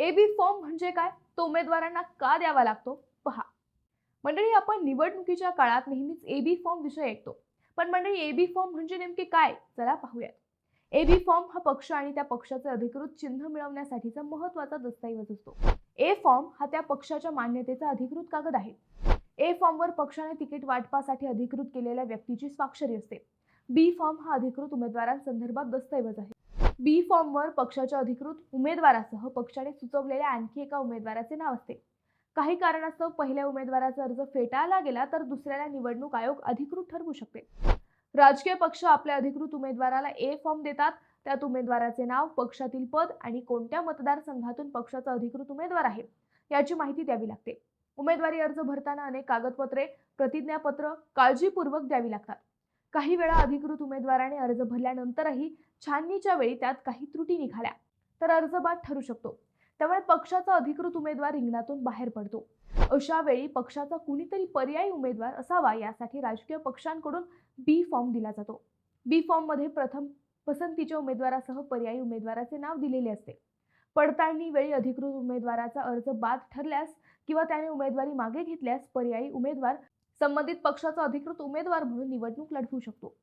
AB form म्हणजे काय? तो उमेदवारांना का द्यावा लागतो? पहा. मंडळी, आपण निवडणुकीच्या काळात नेहमीच एबी फॉर्म विषय ऐकतो. पण मंडळी, एबी फॉर्म म्हणजे नेमके काय? चला पाहूयात. एबी फॉर्म हा पक्ष आणि त्या पक्षाचे अधिकृत चिन्ह मिळवण्यासाठीचा महत्त्वाचा दस्तऐवज असतो. ए फॉर्म हा त्या पक्षाच्या मान्यतेचा अधिकृत कागद आहे. ए फॉर्मवर पक्षाने तिकीट वाटपासाठी अधिकृत केलेल्या व्यक्तीची स्वाक्षरी असते. बी फॉर्म हा अधिकृत उमेदवारांसंदर्भात दस्तऐवज आहे. बी फॉर्मवर पक्षाच्या अधिकृत उमेदवारासह पक्षाने सुचवलेल्या आणखी एका उमेदवाराचे नाव असते. काही कारणास्तव पहिल्या उमेदवाराचा अर्ज फेटाळला गेला तर दुसऱ्याला निवडणूक आयोग अधिकृत ठरवू शकते. राजकीय पक्ष आपल्या अधिकृत उमेदवाराला ए फॉर्म देतात. त्यात उमेदवाराचे नाव, पक्षातील पद आणि कोणत्या मतदारसंघातून पक्षाचा अधिकृत उमेदवार आहे याची माहिती द्यावी लागते. उमेदवारी अर्ज भरताना अनेक कागदपत्रे, प्रतिज्ञापत्र काळजीपूर्वक द्यावी लागतात. काही वेळा अधिकृत उमेदवाराने अर्ज भरल्यानंतरही छाननीच्या वेळी त्यात काही त्रुटी निघाल्या तर अर्ज बाद ठरू शकतो. त्यामुळे पक्षाचा अधिकृत उमेदवार रिंगणातून बाहेर पडतो. अशा वेळी पक्षाचा कुणीतरी पर्यायी उमेदवार असावा यासाठी राजकीय पक्षांकडून बी फॉर्म दिला जातो. बी फॉर्म मध्ये प्रथम पसंतीच्या उमेदवारासह पर्यायी उमेदवाराचे नाव दिलेले असते. पडताळणी वेळी अधिकृत उमेदवाराचा अर्ज बाद ठरल्यास किंवा त्याने उमेदवारी मागे घेतल्यास पर्यायी उमेदवार संबंधित पक्षाचा अधिकृत उमेदवार म्हणून निवडणूक लढवू शकतो.